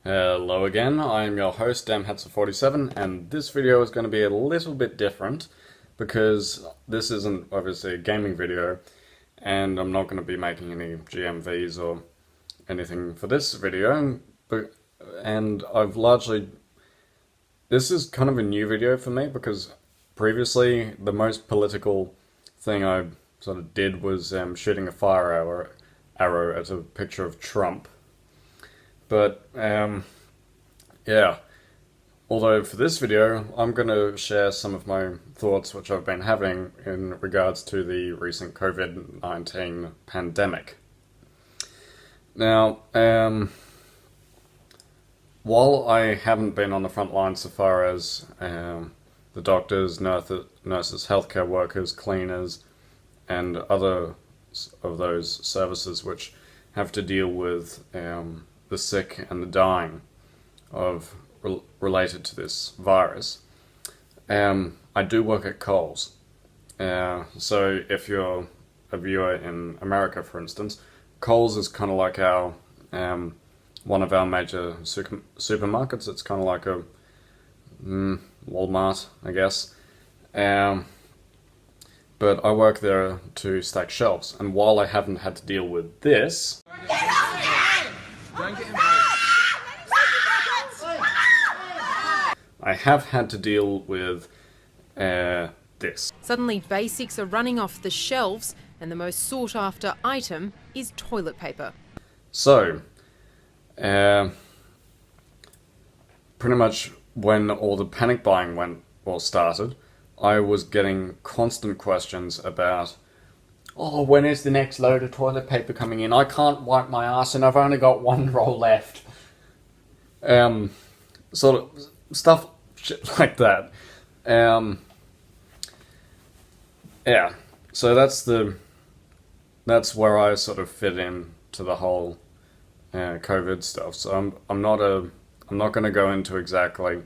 Hello again, I'm your host DamHetzer47, and this video is going to be a little bit different because this isn't obviously a gaming video and I'm not going to be making any GMVs or anything for this video, and this is kind of a new video for me because previously the most political thing I sort of did was shooting a fire arrow at a picture of Trump. But, yeah, although for this video, I'm going to share some of my thoughts which I've been having in regards to the recent COVID-19 pandemic. Now, while I haven't been on the front line so far as the doctors, nurses, healthcare workers, cleaners, and other of those services which have to deal with the sick and the dying related to this virus. I do work at Coles. So if you're a viewer in America, for instance, Coles is kind of like our one of our major supermarkets. It's kind of like a Walmart, I guess. But I work there to stack shelves, and while I haven't had to deal with this, I have had to deal with this. Suddenly basics are running off the shelves and the most sought after item is toilet paper. So, pretty much when all the panic buying started, I was getting constant questions about, oh, when is the next load of toilet paper coming in? I can't wipe my ass and I've only got one roll left. Sort of stuff shit like that. Yeah, so that's where I sort of fit in to the whole COVID stuff. So I'm not going to go into exactly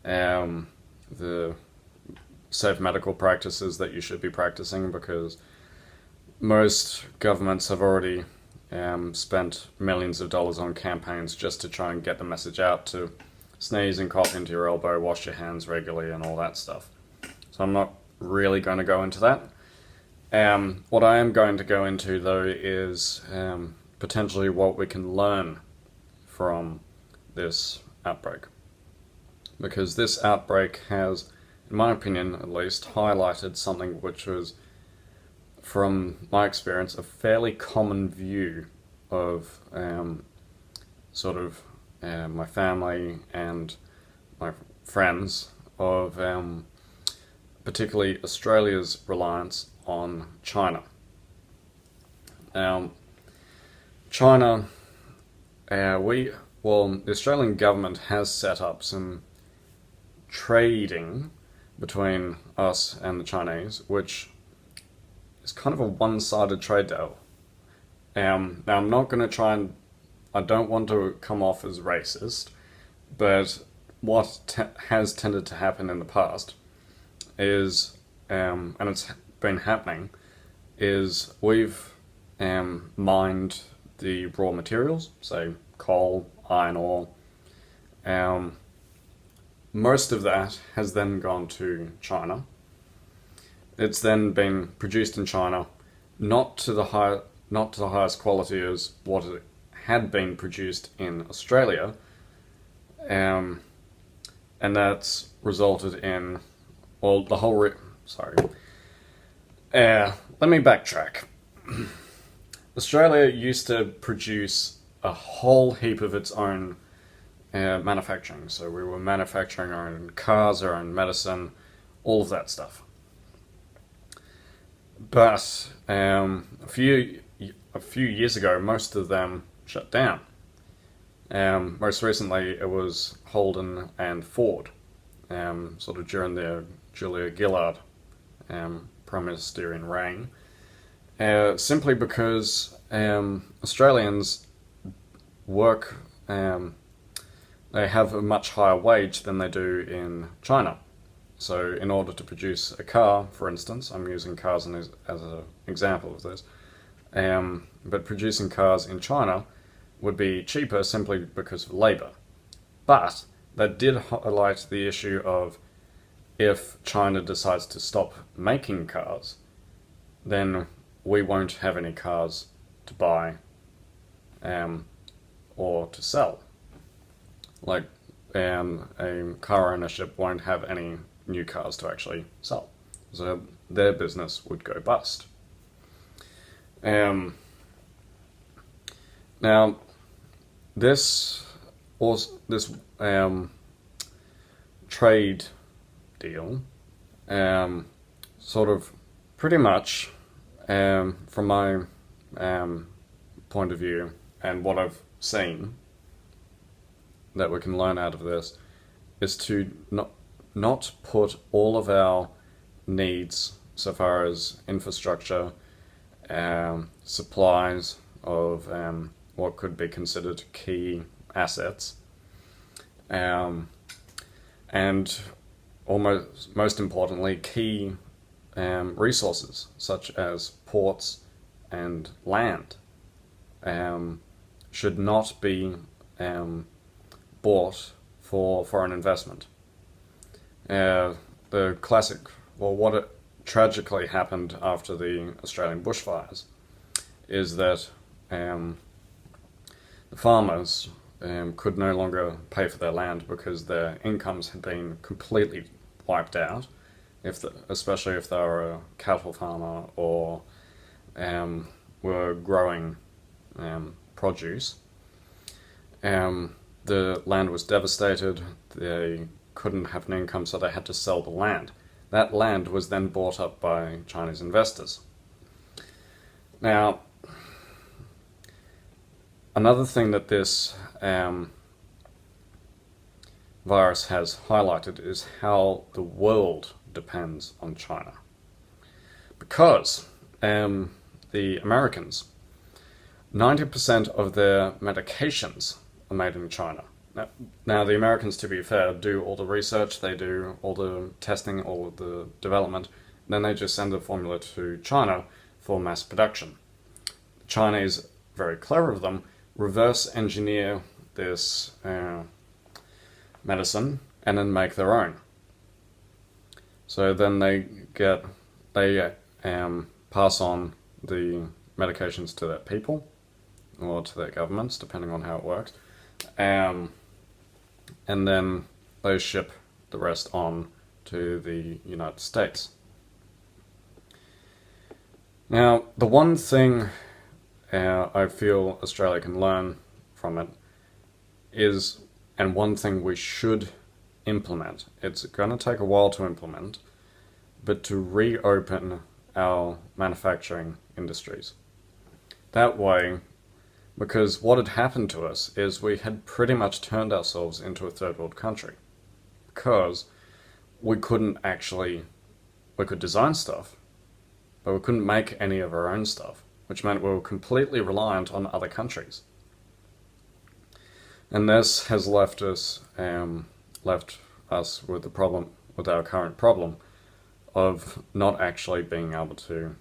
the safe medical practices that you should be practicing, because most governments have already spent millions of dollars on campaigns just to try and get the message out to sneeze and cough into your elbow, wash your hands regularly, and all that stuff. So I'm not really going to go into that. What I am going to go into, though, is potentially what we can learn from this outbreak. Because this outbreak has, in my opinion at least, highlighted something which was, from my experience, a fairly common view of my family and my friends, of particularly Australia's reliance on China. China, the Australian government has set up some trading between us and the Chinese, which is kind of a one-sided trade deal. Now I'm not going to I don't want to come off as racist, but what has tended to happen in the past is, and it's been happening, is we've mined the raw materials, say coal, iron ore. Most of that has then gone to China. It's then been produced in China, not to the highest quality as what it had been produced in Australia, and that's resulted in, well, the whole let me backtrack. Australia used to produce a whole heap of its own manufacturing. So we were manufacturing our own cars, our own medicine, all of that stuff. But a few years ago, most of them shut down. Most recently, it was Holden and Ford, sort of during the Julia Gillard Prime Ministerial reign, simply because Australians work, they have a much higher wage than they do in China. So in order to produce a car, for instance, I'm using cars as an example of this, but producing cars in China would be cheaper simply because of labour. But that did highlight the issue of if China decides to stop making cars, then we won't have any cars to buy or to sell. Like, a car ownership won't have any new cars to actually sell. So their business would go bust. Now, this trade deal, sort of pretty much, from my point of view and what I've seen that we can learn out of this, is to not put all of our needs so far as infrastructure, supplies of what could be considered key assets, and almost most importantly, key resources such as ports and land should not be bought for foreign investment. The classic, well, what tragically happened after the Australian bushfires is that the farmers could no longer pay for their land because their incomes had been completely wiped out, especially if they were a cattle farmer or were growing produce. The land was devastated, they couldn't have an income, so they had to sell the land. That land was then bought up by Chinese investors. Now, another thing that this virus has highlighted is how the world depends on China. Because the Americans, 90% of their medications are made in China. Now, the Americans, to be fair, do all the research, they do all the testing, all of the development, then they just send the formula to China for mass production. The Chinese, very clever of them, reverse engineer this medicine and then make their own. So then they pass on the medications to their people or to their governments, depending on how it works. And then they ship the rest on to the United States. Now, the one thing I feel Australia can learn from it is, and one thing we should implement, it's going to take a while to implement, but to reopen our manufacturing industries. That way, because what had happened to us is we had pretty much turned ourselves into a third world country. Because we could design stuff, but we couldn't make any of our own stuff, which meant we were completely reliant on other countries. And this has left us with the problem, with our current problem of not actually being able to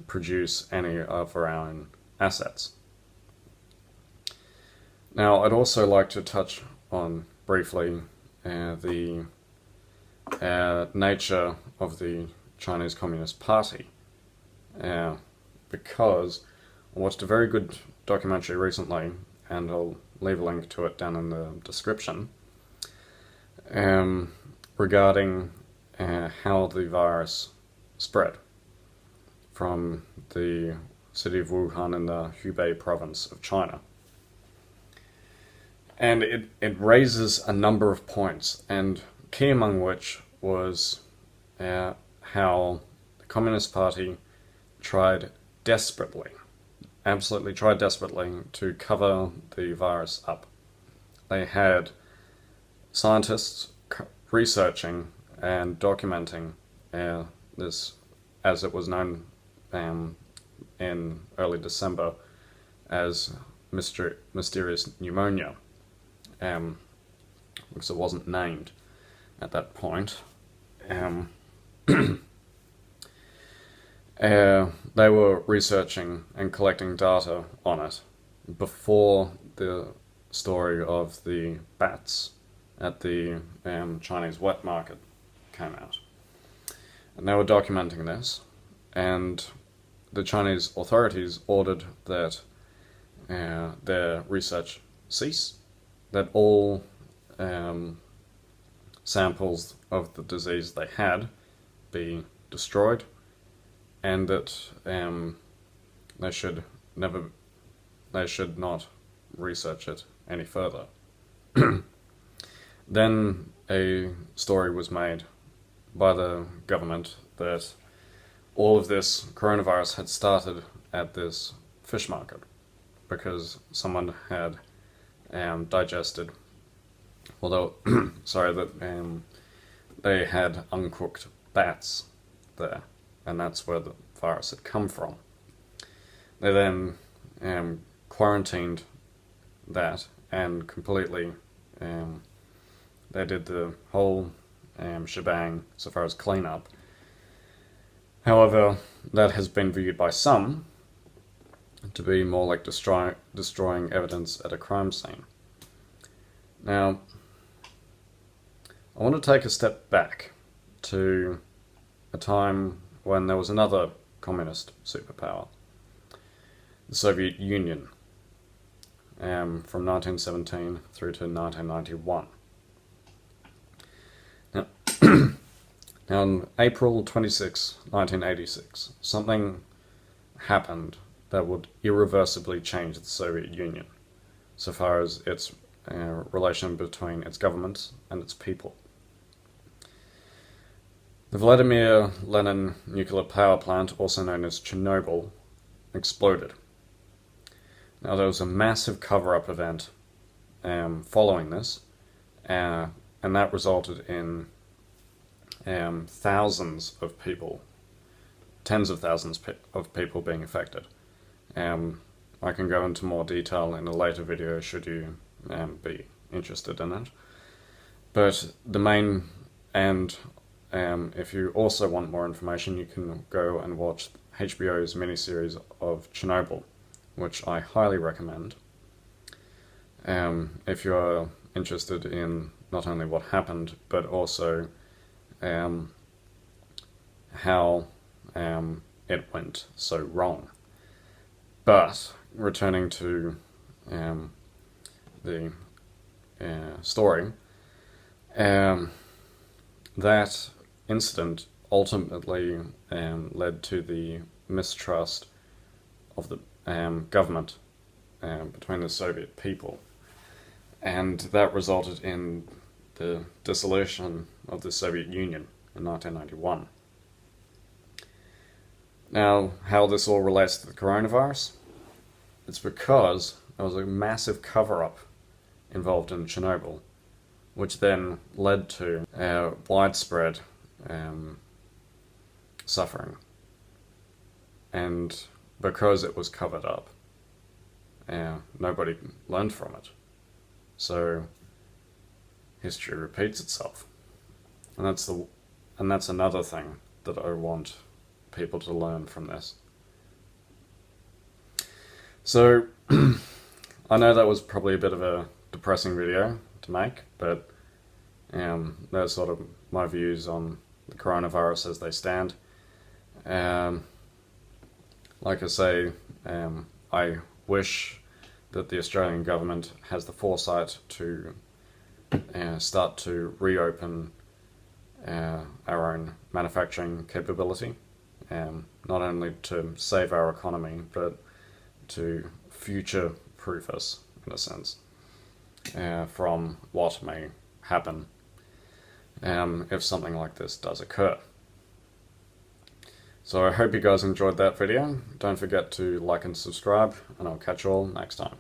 produce any of our own assets. Now, I'd also like to touch on briefly the nature of the Chinese Communist Party, because I watched a very good documentary recently, and I'll leave a link to it down in the description, regarding how the virus spread from the city of Wuhan in the Hubei province of China. And it raises a number of points, and key among which was how the Communist Party absolutely tried desperately to cover the virus up. They had scientists researching and documenting this, as it was known in early December as mysterious pneumonia, because it wasn't named at that point. They were researching and collecting data on it before the story of the bats at the Chinese wet market came out. And they were documenting this, and the Chinese authorities ordered that their research cease, that all samples of the disease they had be destroyed, and that they should not research it any further. Then a story was made by the government that all of this coronavirus had started at this fish market because someone had digested, although that they had uncooked bats there, and that's where the virus had come from. They then quarantined that and completely they did the whole shebang so far as cleanup. However, that has been viewed by some to be more like destroying evidence at a crime scene. Now, I want to take a step back to a time when there was another communist superpower, the Soviet Union, from 1917 through to 1991. Now, on April 26, 1986, something happened that would irreversibly change the Soviet Union, so far as its relation between its government and its people. The Vladimir Lenin nuclear power plant, also known as Chernobyl, exploded. Now, there was a massive cover-up event following this, and that resulted in thousands of people, tens of thousands of people being affected. I can go into more detail in a later video should you be interested in it. But the main, and if you also want more information, you can go and watch HBO's miniseries of Chernobyl, which I highly recommend. If you're interested in not only what happened, but also how it went so wrong. But returning to the story, that incident ultimately led to the mistrust of the government between the Soviet people, and that resulted in the dissolution of the Soviet Union in 1991. Now, how this all relates to the coronavirus? It's because there was a massive cover-up involved in Chernobyl, which then led to widespread suffering. And because it was covered up, nobody learned from it. So history repeats itself, and that's another thing that I want people to learn from this. So I know that was probably a bit of a depressing video to make, but that's sort of my views on the coronavirus as they stand. Like I say, I wish that the Australian government has the foresight to start to reopen our own manufacturing capability, not only to save our economy, but to future-proof us, in a sense, from what may happen if something like this does occur. So I hope you guys enjoyed that video. Don't forget to like and subscribe, and I'll catch you all next time.